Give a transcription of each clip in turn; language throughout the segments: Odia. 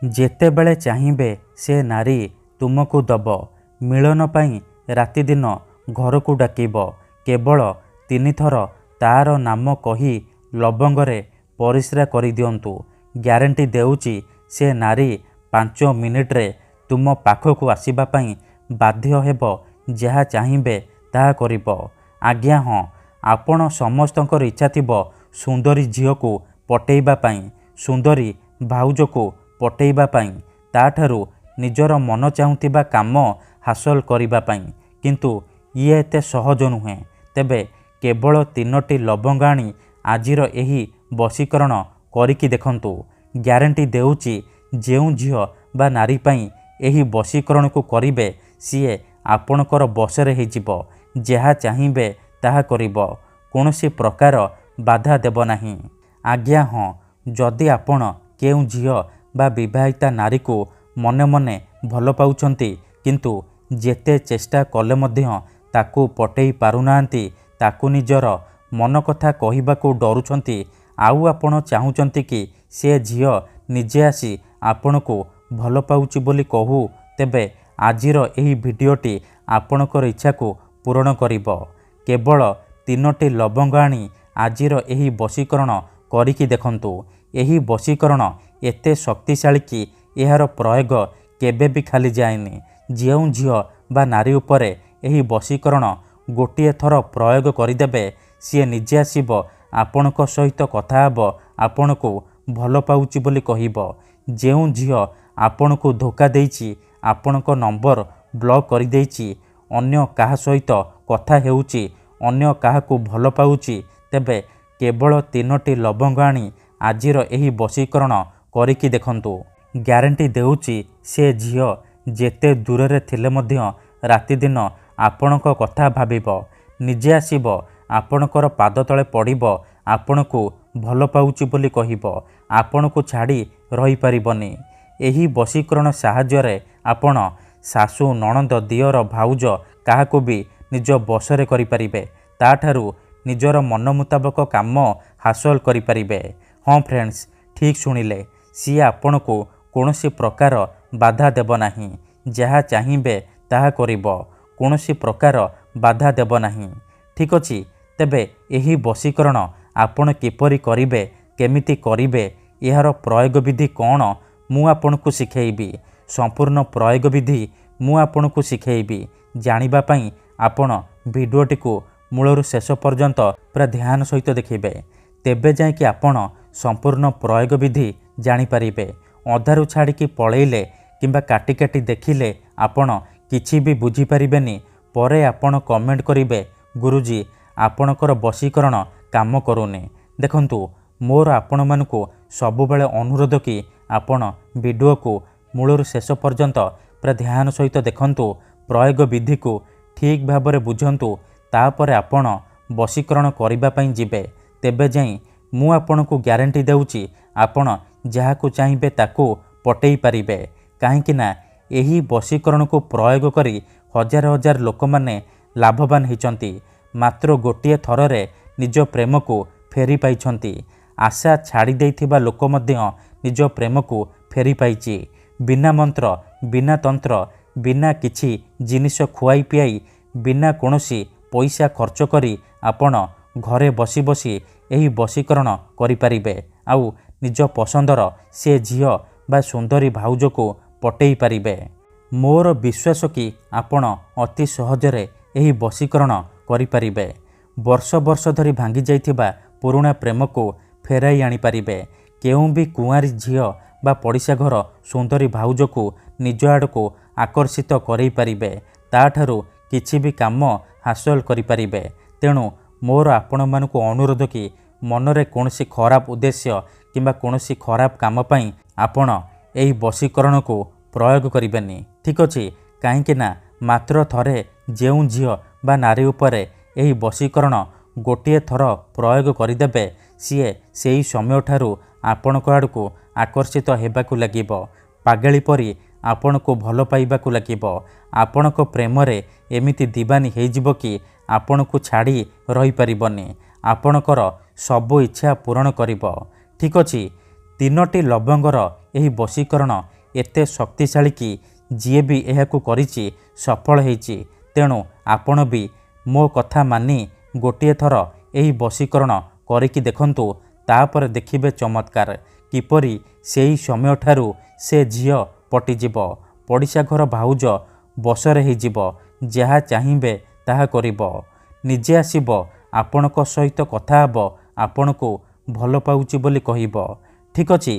ଯେତେବେଳେ ଚାହିଁବେ ସେ ନାରୀ ତୁମକୁ ଦବ। ମିଳନ ପାଇଁ ରାତିଦିନ ଘରକୁ ଡାକିବ। କେବଳ 3 ଥର ତାର ନାମ କହି ଲବଙ୍ଗରେ ପରିସ୍ରା କରିଦିଅନ୍ତୁ। ଗ୍ୟାରେଣ୍ଟି ଦେଉଛି ସେ ନାରୀ 5 ମିନିଟ୍ରେ ତୁମ ପାଖକୁ ଆସିବା ପାଇଁ ବାଧ୍ୟ ହେବ। ଯାହା ଚାହିଁବେ ତାହା କରିବ। ଆଜ୍ଞା ହଁ, ଆପଣ ସମସ୍ତଙ୍କର ଇଚ୍ଛା ଥିବ ସୁନ୍ଦରୀ ଝିଅକୁ ପଟେଇବା ପାଇଁ, ସୁନ୍ଦରୀ ଭାଉଜକୁ ପଟେଇବା ପାଇଁ, ତାଠାରୁ ନିଜର ମନ ଚାହୁଁଥିବା କାମ ହାସଲ କରିବା ପାଇଁ। କିନ୍ତୁ ଇଏ ଏତେ ସହଜ ନୁହେଁ। ତେବେ କେବଳ 3ଟି ଲବଙ୍ଗ ଆଣି ଆଜିର ଏହି ବଶୀକରଣ କରିକି ଦେଖନ୍ତୁ। ଗ୍ୟାରେଣ୍ଟି ଦେଉଛି ଯେଉଁ ଝିଅ ବା ନାରୀ ପାଇଁ ଏହି ବଶୀକରଣକୁ କରିବେ ସିଏ ଆପଣଙ୍କର ବଶରେ ହେଇଯିବ। ଯାହା ଚାହିଁବେ ତାହା କରିବ। କୌଣସି ପ୍ରକାର ବାଧା ଦେବ ନାହିଁ। ଆଜ୍ଞା ହଁ, ଯଦି ଆପଣ କେଉଁ ଝିଅ ବା ବିବାହିତା ନାରୀକୁ ମନେ ମନେ ଭଲ ପାଉଛନ୍ତି କିନ୍ତୁ ଯେତେ ଚେଷ୍ଟା କଲେ ମଧ୍ୟ ତାକୁ ପଟେଇ ପାରୁନାହାନ୍ତି, ତାକୁ ନିଜର ମନ କଥା କହିବାକୁ ଡରୁଛନ୍ତି, ଆଉ ଆପଣ ଚାହୁଁଛନ୍ତି କି ସେ ଝିଅ ନିଜେ ଆସି ଆପଣଙ୍କୁ ଭଲ ପାଉଛି ବୋଲି କହୁ, ତେବେ ଆଜିର ଏହି ଭିଡ଼ିଓଟି ଆପଣଙ୍କର ଇଚ୍ଛାକୁ ପୂରଣ କରିବ। କେବଳ 3ଟି ଲବଙ୍ଗ ଆଣି ଆଜିର ଏହି ବଶୀକରଣ କରିକି ଦେଖନ୍ତୁ। ଏହି ବଶୀକରଣ ଏତେ ଶକ୍ତିଶାଳୀ କି ଏହାର ପ୍ରୟୋଗ କେବେ ବି ଖାଲି ଯାଏନି। ଯେଉଁ ଝିଅ ବା ନାରୀ ଉପରେ ଏହି ବଶୀକରଣ ଗୋଟିଏ ଥର ପ୍ରୟୋଗ କରିଦେବେ ସିଏ ନିଜେ ଆସିବ ଆପଣଙ୍କ ସହିତ କଥା ହେବ, ଆପଣଙ୍କୁ ଭଲ ପାଉଛି ବୋଲି କହିବ। ଯେଉଁ ଝିଅ ଆପଣଙ୍କୁ ଧୋକା ଦେଇଛି, ଆପଣଙ୍କ ନମ୍ବର ବ୍ଲକ୍ କରିଦେଇଛି, ଅନ୍ୟ କାହା ସହିତ କଥା ହେଉଛି, ଅନ୍ୟ କାହାକୁ ଭଲ ପାଉଛି, ତେବେ କେବଳ 3ଟି ଲବଙ୍ଗ ଆଣି ଆଜିର ଏହି ବଶୀକରଣ କରିକି ଦେଖନ୍ତୁ। ଗ୍ୟାରେଣ୍ଟି ଦେଉଛି ସେ ଝିଅ ଯେତେ ଦୂରରେ ଥିଲେ ମଧ୍ୟ ରାତିଦିନ ଆପଣଙ୍କ କଥା ଭାବିବ। ନିଜେ ଆସିବ ଆପଣଙ୍କର ପାଦ ତଳେ ପଡ଼ିବ, ଆପଣଙ୍କୁ ଭଲ ପାଉଛି ବୋଲି କହିବ। ଆପଣଙ୍କୁ ଛାଡ଼ି ରହିପାରିବନି। ଏହି ବଶୀକରଣ ସାହାଯ୍ୟରେ ଆପଣ ଶାଶୁ, ନଣନ୍ଦ, ଦିଅର, ଭାଉଜ କାହାକୁ ବି ନିଜ ବଶରେ କରିପାରିବେ। ତାଠାରୁ ନିଜର ମନ ମୁତାବକ କାମ ହାସଲ କରିପାରିବେ। ହଁ ଫ୍ରେଣ୍ଡସ୍, ଠିକ୍ ଶୁଣିଲେ। ସିଏ ଆପଣଙ୍କୁ କୌଣସି ପ୍ରକାର ବାଧା ଦେବ ନାହିଁ। ଯାହା ଚାହିଁବେ ତାହା କରିବ। କୌଣସି ପ୍ରକାର ବାଧା ଦେବ ନାହିଁ। ଠିକ୍ ଅଛି। ତେବେ ଏହି ବଶୀକରଣ ଆପଣ କିପରି କରିବେ, କେମିତି କରିବେ, ଏହାର ପ୍ରୟୋଗ ବିଧି କ'ଣ, ମୁଁ ଆପଣଙ୍କୁ ଶିଖେଇବି। ସମ୍ପୂର୍ଣ୍ଣ ପ୍ରୟୋଗ ବିଧି ମୁଁ ଆପଣଙ୍କୁ ଶିଖେଇବି। ଜାଣିବା ପାଇଁ ଆପଣ ଭିଡ଼ିଓଟିକୁ ମୂଳରୁ ଶେଷ ପର୍ଯ୍ୟନ୍ତ ପୁରା ଧ୍ୟାନ ସହିତ ଦେଖିବେ। ତେବେ ଯାଇକି ଆପଣ ସମ୍ପୂର୍ଣ୍ଣ ପ୍ରୟୋଗ ବିଧି ଜାଣିପାରିବେ। ଅଧାରୁ ଛାଡ଼ିକି ପଳେଇଲେ କିମ୍ବା କାଟି କାଟି ଦେଖିଲେ ଆପଣ କିଛି ବି ବୁଝିପାରିବେନି। ପରେ ଆପଣ କମେଣ୍ଟ କରିବେ, ଗୁରୁଜୀ ଆପଣଙ୍କର ବଶୀକରଣ କାମ କରୁନି। ଦେଖନ୍ତୁ, ମୋର ଆପଣମାନଙ୍କୁ ସବୁବେଳେ ଅନୁରୋଧ କି ଆପଣ ଭିଡ଼ିଓକୁ ମୂଳରୁ ଶେଷ ପର୍ଯ୍ୟନ୍ତ ପୁରା ଧ୍ୟାନ ସହିତ ଦେଖନ୍ତୁ। ପ୍ରୟୋଗ ବିଧିକୁ ଠିକ୍ ଭାବରେ ବୁଝନ୍ତୁ। ତାପରେ ଆପଣ ବଶୀକରଣ କରିବା ପାଇଁ ଯିବେ। ତେବେ ଯାଇ ମୁଁ ଆପଣଙ୍କୁ ଗ୍ୟାରେଣ୍ଟି ଦେଉଛି ଆପଣ ଯାହାକୁ ଚାହିଁବେ ତାକୁ ପଟେଇ ପାରିବେ। କାହିଁକି ନା ଏହି ବଶୀକରଣକୁ ପ୍ରୟୋଗ କରି ହଜାର ହଜାର ଲୋକମାନେ ଲାଭବାନ ହେଇଛନ୍ତି। ମାତ୍ର ଗୋଟିଏ ଥରରେ ନିଜ ପ୍ରେମକୁ ଫେରି ପାଇଛନ୍ତି। ଆଶା ଛାଡ଼ି ଦେଇଥିବା ଲୋକ ମଧ୍ୟ ନିଜ ପ୍ରେମକୁ ଫେରି ପାଇଛି। ବିନା ମନ୍ତ୍ର, ବିନା ତନ୍ତ୍ର, ବିନା କିଛି ଜିନିଷ ଖୁଆଇ ପିଆଇ, ବିନା କୌଣସି ପଇସା ଖର୍ଚ୍ଚ କରି ଆପଣ ଘରେ ବସି ବସି ଏହି ବଶୀକରଣ କରିପାରିବେ। ଆଉ ନିଜ ପସନ୍ଦର ସେ ଝିଅ ବା ସୁନ୍ଦରୀ ଭାଉଜକୁ ପଟେଇ ପାରିବେ। ମୋର ବିଶ୍ୱାସ କି ଆପଣ ଅତି ସହଜରେ ଏହି ବଶୀକରଣ କରିପାରିବେ। ବର୍ଷ ବର୍ଷ ଧରି ଭାଙ୍ଗି ଯାଇଥିବା ପୁରୁଣା ପ୍ରେମକୁ ଫେରାଇ ଆଣିପାରିବେ। କେଉଁ ବି କୁଆଁରୀ ଝିଅ ବା ପଡ଼ିଶା ଘର ସୁନ୍ଦରୀ ଭାଉଜକୁ ନିଜ ଆଡ଼କୁ ଆକର୍ଷିତ କରେଇ ପାରିବେ। ତାଠାରୁ କିଛି ବି କାମ ହାସଲ କରିପାରିବେ। ତେଣୁ ମୋର ଆପଣମାନଙ୍କୁ ଅନୁରୋଧ କି ମନରେ କୌଣସି ଖରାପ ଉଦ୍ଦେଶ୍ୟ କିମ୍ବା କୌଣସି ଖରାପ କାମ ପାଇଁ ଆପଣ ଏହି ବଶୀକରଣକୁ ପ୍ରୟୋଗ କରିବେନି। ଠିକ୍ ଅଛି। କାହିଁକି ନା ମାତ୍ର ଥରେ ଯେଉଁ ଝିଅ ବା ନାରୀ ଉପରେ ଏହି ବଶୀକରଣ ଗୋଟିଏ ଥର ପ୍ରୟୋଗ କରିଦେବେ ସିଏ ସେହି ସମୟଠାରୁ ଆପଣଙ୍କ ଆଡ଼କୁ ଆକର୍ଷିତ ହେବାକୁ ଲାଗିବ। ପାଗଳି ପରି ଆପଣଙ୍କୁ ଭଲ ପାଇବାକୁ ଲାଗିବ। ଆପଣଙ୍କ ପ୍ରେମରେ ଏମିତି ଦିବାନୀ ହେଇଯିବ କି ଆପଣଙ୍କୁ ଛାଡ଼ି ରହିପାରିବନି। ଆପଣଙ୍କର ସବୁ ଇଚ୍ଛା ପୂରଣ କରିବ। ଠିକ୍ ଅଛି। 3ଟି ଲବଙ୍ଗର ଏହି ବଶୀକରଣ ଏତେ ଶକ୍ତିଶାଳୀ କି ଯିଏ ବି ଏହାକୁ କରିଛି ସଫଳ ହେଇଛି। ତେଣୁ ଆପଣ ବି ମୋ କଥା ମାନି ଗୋଟିଏ ଥର ଏହି ବଶୀକରଣ କରିକି ଦେଖନ୍ତୁ। ତାପରେ ଦେଖିବେ ଚମତ୍କାର କିପରି ସେହି ସମୟଠାରୁ ସେ ଝିଅ ପଟିଯିବ, ପଡ଼ିଶା ଘର ଭାଉଜ ବଶରେ ହେଇଯିବ, ଯାହା ଚାହିଁବେ ତାହା କରିବ, ନିଜେ ଆସିବ ଆପଣଙ୍କ ସହିତ କଥା ହେବ, ଆପଣଙ୍କୁ ଭଲ ପାଉଛି ବୋଲି କହିବ। ଠିକ୍ ଅଛି,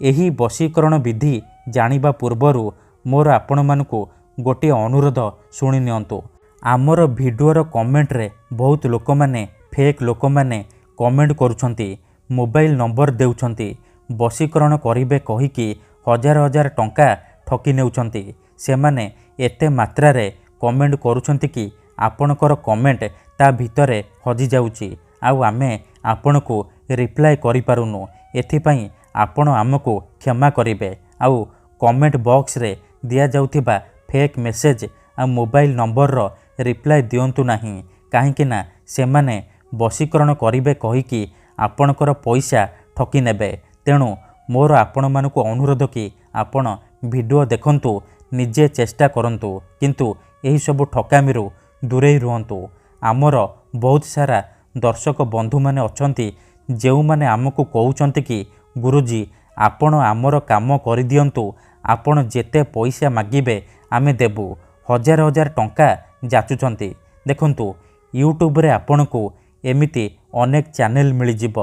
ଏହି ବଶୀକରଣ ବିଧି ଜାଣିବା ପୂର୍ବରୁ ମୋର ଆପଣମାନଙ୍କୁ ଗୋଟିଏ ଅନୁରୋଧ ଶୁଣି ନିଅନ୍ତୁ। ଆମର ଭିଡ଼ିଓର କମେଣ୍ଟରେ ବହୁତ ଲୋକମାନେ ଫେକ୍ ଲୋକମାନେ କମେଣ୍ଟ କରୁଛନ୍ତି, ମୋବାଇଲ ନମ୍ବର ଦେଉଛନ୍ତି, ବଶୀକରଣ କରିବେ କହିକି ହଜାର ହଜାର ଟଙ୍କା ଠକି ନେଉଛନ୍ତି। ସେମାନେ ଏତେ ମାତ୍ରାରେ କମେଣ୍ଟ କରୁଛନ୍ତି କି ଆପଣଙ୍କର କମେଣ୍ଟ ତା ଭିତରେ ହଜିଯାଉଛି, ଆଉ ଆମେ ଆପଣଙ୍କୁ ରିପ୍ଲାଏ କରିପାରୁନୁ। ଏଥିପାଇଁ ଆପଣ ଆମକୁ କ୍ଷମା କରିବେ। ଆଉ କମେଣ୍ଟ ବକ୍ସରେ ଦିଆଯାଉଥିବା ଫେକ୍ ମେସେଜ ଆଉ ମୋବାଇଲ ନମ୍ବରର ରିପ୍ଲାଏ ଦିଅନ୍ତୁ ନାହିଁ, କାହିଁକି ନା ସେମାନେ ବଶୀକରଣ କରିବେ କହିକି ଆପଣଙ୍କର ପଇସା ଠକି ନେବେ। ତେଣୁ ମୋର ଆପଣମାନଙ୍କୁ ଅନୁରୋଧ କି ଆପଣ ଭିଡ଼ିଓ ଦେଖନ୍ତୁ, ନିଜେ ଚେଷ୍ଟା କରନ୍ତୁ, କିନ୍ତୁ ଏହିସବୁ ଠକାମିରୁ ଦୂରେଇ ରୁହନ୍ତୁ। ଆମର ବହୁତ ସାରା ଦର୍ଶକ ବନ୍ଧୁମାନେ ଅଛନ୍ତି ଯେଉଁମାନେ ଆମକୁ କହୁଛନ୍ତି କି ଗୁରୁଜୀ ଆପଣ ଆମର କାମ କରିଦିଅନ୍ତୁ, ଆପଣ ଯେତେ ପଇସା ମାଗିବେ ଆମେ ଦେବୁ, ହଜାର ହଜାର ଟଙ୍କା ଯାଚୁଛନ୍ତି। ଦେଖନ୍ତୁ, ୟୁଟ୍ୟୁବରେ ଆପଣଙ୍କୁ ଏମିତି ଅନେକ ଚ୍ୟାନେଲ ମିଳିଯିବ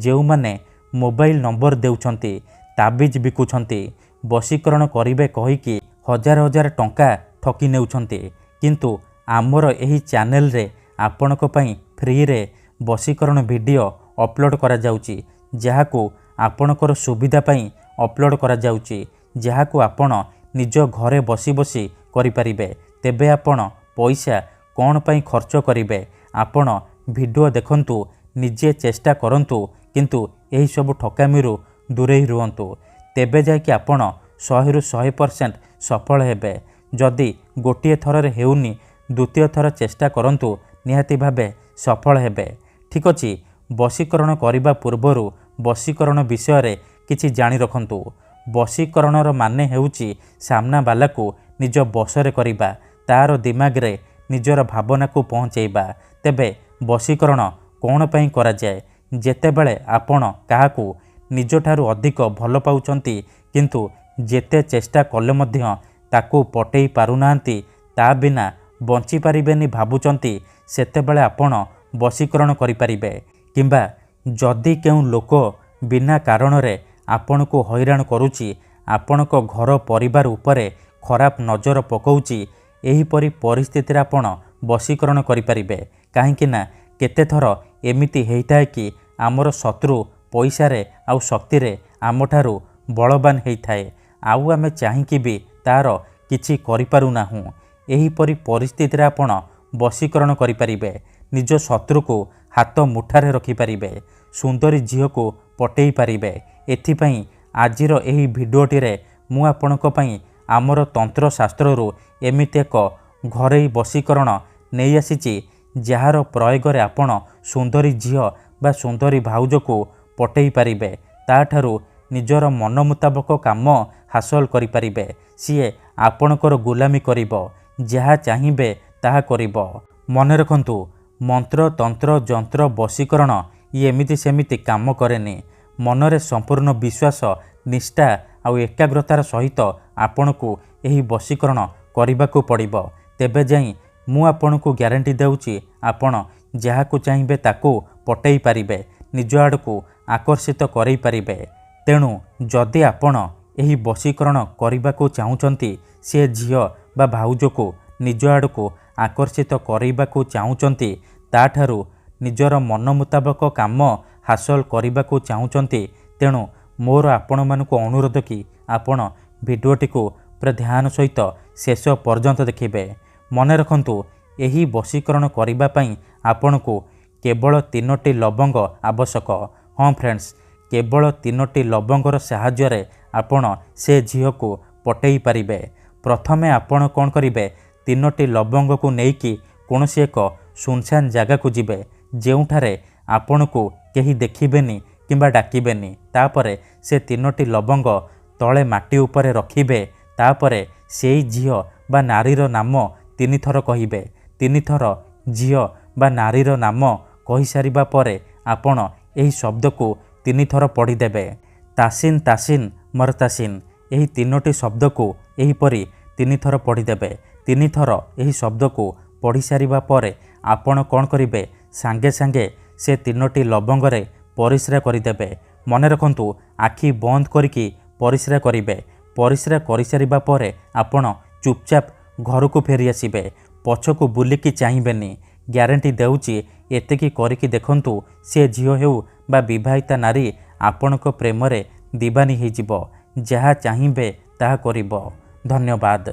ଯେଉଁମାନେ ମୋବାଇଲ ନମ୍ବର ଦେଉଛନ୍ତି, ତାବିଜ ବିକୁଛନ୍ତି, ବଶୀକରଣ କରିବେ କହିକି ହଜାର ହଜାର ଟଙ୍କା ଠକି ନେଉଛନ୍ତି। କିନ୍ତୁ ଆମର ଏହି ଚ୍ୟାନେଲରେ ଆପଣଙ୍କ ପାଇଁ ଫ୍ରିରେ ବଶୀକରଣ ଭିଡ଼ିଓ ଅପଲୋଡ଼ କରାଯାଉଛି, ଯାହାକୁ ଆପଣଙ୍କର ସୁବିଧା ପାଇଁ ଅପଲୋଡ଼ କରାଯାଉଛି, ଯାହାକୁ ଆପଣ ନିଜ ଘରେ ବସି ବସି କରିପାରିବେ। ତେବେ ଆପଣ ପଇସା କ'ଣ ପାଇଁ ଖର୍ଚ୍ଚ କରିବେ? ଆପଣ ଭିଡ଼ିଓ ଦେଖନ୍ତୁ, ନିଜେ ଚେଷ୍ଟା କରନ୍ତୁ, କିନ୍ତୁ ଏହିସବୁ ଠକାମିରୁ ଦୂରେଇ ରୁହନ୍ତୁ। ତେବେ ଯାଇକି ଆପଣ 100ରୁ 100% ସଫଳ ହେବେ। ଯଦି ଗୋଟିଏ ଥରରେ ହେଉନି, ଦ୍ୱିତୀୟ ଥର ଚେଷ୍ଟା କରନ୍ତୁ, ନିହାତି ଭାବେ ସଫଳ ହେବେ। ଠିକ୍ ଅଛି, ବଶୀକରଣ କରିବା ପୂର୍ବରୁ ବଶୀକରଣ ବିଷୟରେ କିଛି ଜାଣି ରଖନ୍ତୁ। ବଶୀକରଣର ମାନେ ହେଉଛି ସାମ୍ନାବାଲାକୁ ନିଜ ବଶରେ କରିବା, ତାର ଦିମାଗରେ ନିଜର ଭାବନାକୁ ପହଞ୍ଚାଇବା। ତେବେ ବଶୀକରଣ କ'ଣ ପାଇଁ କରାଯାଏ? ଯେତେବେଳେ ଆପଣ କାହାକୁ ନିଜଠାରୁ ଅଧିକ ଭଲ ପାଉଛନ୍ତି କିନ୍ତୁ ଯେତେ ଚେଷ୍ଟା କଲେ ମଧ୍ୟ ତାକୁ ପଟେଇ ପାରୁନାହାନ୍ତି, ତା ବିନା ବଞ୍ଚିପାରିବେନି ଭାବୁଛନ୍ତି, ସେତେବେଳେ ଆପଣ ବଶୀକରଣ କରିପାରିବେ। କିମ୍ବା ଯଦି କେଉଁ ଲୋକ ବିନା କାରଣରେ ଆପଣଙ୍କୁ ହଇରାଣ କରୁଛି, ଆପଣଙ୍କ ଘର ପରିବାର ଉପରେ ଖରାପ ନଜର ପକାଉଛି, ଏହିପରି ପରିସ୍ଥିତିରେ ଆପଣ ବଶୀକରଣ କରିପାରିବେ। କାହିଁକି ନା କେତେଥର ଏମିତି ହେଇଥାଏ କି ଆମର ଶତ୍ରୁ ପଇସାରେ ଆଉ ଶକ୍ତିରେ ଆମଠାରୁ ବଳବାନ ହେଇଥାଏ, ଆଉ ଆମେ ଚାହିଁକି ବି ତାର କିଛି କରିପାରୁନାହୁଁ। ଏହିପରି ପରିସ୍ଥିତିରେ ଆପଣ ବଶୀକରଣ କରିପାରିବେ। ନିଜ ଶତ୍ରୁକୁ ହାତ ମୁଠାରେ ରଖିପାରିବେ, ସୁନ୍ଦରୀ ଝିଅକୁ ପଟେଇ ପାରିବେ। ଏଥିପାଇଁ ଆଜିର ଏହି ଭିଡ଼ିଓଟିରେ ମୁଁ ଆପଣଙ୍କ ପାଇଁ ଆମର ତନ୍ତ୍ରଶାସ୍ତ୍ରରୁ ଏମିତି ଏକ ଘରୋଇ ବଶୀକରଣ ନେଇ ଆସିଛି, ଯାହାର ପ୍ରୟୋଗରେ ଆପଣ ସୁନ୍ଦରୀ ଝିଅ ବା ସୁନ୍ଦରୀ ଭାଉଜକୁ ପଟେଇ ପାରିବେ, ତାଠାରୁ ନିଜର ମନ ମୁତାବକ କାମ ହାସଲ କରିପାରିବେ। ସିଏ ଆପଣଙ୍କର ଗୁଲାମୀ କରିବ, ଯାହା ଚାହିଁବେ ତାହା କରିବ। ମନେ ରଖନ୍ତୁ, ମନ୍ତ୍ର ତନ୍ତ୍ର ଯନ୍ତ୍ର ବଶୀକରଣ ଇଏ ଏମିତି ସେମିତି କାମ କରେନି। ମନରେ ସମ୍ପୂର୍ଣ୍ଣ ବିଶ୍ୱାସ, ନିଷ୍ଠା ଆଉ ଏକାଗ୍ରତାର ସହିତ ଆପଣଙ୍କୁ ଏହି ବଶୀକରଣ କରିବାକୁ ପଡ଼ିବ। ତେବେ ଯାଇ ମୁଁ ଆପଣଙ୍କୁ ଗ୍ୟାରେଣ୍ଟି ଦେଉଛି, ଆପଣ ଯାହାକୁ ଚାହିଁବେ ତାକୁ ପଟେଇ ପାରିବେ, ନିଜ ଆଡ଼କୁ ଆକର୍ଷିତ କରାଇ ପାରିବେ। ତେଣୁ ଯଦି ଆପଣ ଏହି ବଶୀକରଣ କରିବାକୁ ଚାହୁଁଛନ୍ତି, ସେ ଝିଅ ବା ଭାଉଜକୁ ନିଜ ଆଡ଼କୁ ଆକର୍ଷିତ କରାଇବାକୁ ଚାହୁଁଛନ୍ତି, ତାଠାରୁ ନିଜର ମନ ମୁତାବକ କାମ ହାସଲ କରିବାକୁ ଚାହୁଁଛନ୍ତି, ତେଣୁ ମୋର ଆପଣମାନଙ୍କୁ ଅନୁରୋଧ କି ଆପଣ ଭିଡ଼ିଓଟିକୁ ପୁରା ଧ୍ୟାନ ସହିତ ଶେଷ ପର୍ଯ୍ୟନ୍ତ ଦେଖିବେ। ମନେ ରଖନ୍ତୁ, ଏହି ବଶୀକରଣ କରିବା ପାଇଁ ଆପଣଙ୍କୁ କେବଳ 3ଟି ଲବଙ୍ଗ ଆବଶ୍ୟକ। ହଁ ଫ୍ରେଣ୍ଡସ୍, କେବଳ 3ଟି ଲବଙ୍ଗର ସାହାଯ୍ୟରେ ଆପଣ ସେ ଝିଅକୁ ପଟେଇ ପାରିବେ। ପ୍ରଥମେ ଆପଣ କ'ଣ କରିବେ? 3ଟି ଲବଙ୍ଗକୁ ନେଇକି କୌଣସି ଏକ ସୁନସାନ ଜାଗାକୁ ଯିବେ, ଯେଉଁଠାରେ ଆପଣଙ୍କୁ କେହି ଦେଖିବେନି କିମ୍ବା ଡାକିବେନି। ତାପରେ ସେ 3ଟି ଲବଙ୍ଗ ତଳେ ମାଟି ଉପରେ ରଖିବେ। ତାପରେ ସେଇ ଝିଅ ବା ନାରୀର ନାମ 3 ଥର କହିବେ। 3 ଥର ଝିଅ ବା ନାରୀର ନାମ କହିସାରିବା ପରେ ଆପଣ ଏହି ଶବ୍ଦକୁ 3 ଥର ପଢ଼ିଦେବେ। ତାସିନ୍ ତାସିନ୍ ମରତାସିନ୍, ଏହି 3ଟି ଶବ୍ଦକୁ ଏହିପରି 3 ଥର ପଢ଼ିଦେବେ। 3 ଥର ଏହି ଶବ୍ଦକୁ ପଢ଼ିସାରିବା ପରେ ଆପଣ କ'ଣ କରିବେ, ସାଙ୍ଗେ ସାଙ୍ଗେ ସେ 3ଟି ଲବଙ୍ଗରେ ପରିସ୍ରା କରିଦେବେ। ମନେ ରଖନ୍ତୁ, ଆଖି ବନ୍ଦ କରିକି ପରିସ୍ରା କରିବେ। ପରିସ୍ରା କରିସାରିବା ପରେ ଆପଣ ଚୁପଚାପ ଘରକୁ ଫେରି ଆସିବେ। ପଛକୁ ବୁଲିକି ଚାହିଁବେନି। ଗ୍ୟାରେଣ୍ଟି ଦେଉଛି, ଏତିକି କରିକି ଦେଖନ୍ତୁ, ସେ ଝିଅ ହେଉ ବା ବିବାହିତା ନାରୀ ଆପଣଙ୍କ ପ୍ରେମରେ ଦିବାନୀ ହେଇଯିବ। ଯାହା ଚାହିଁବେ ତାହା କରିବ। ଧନ୍ୟବାଦ।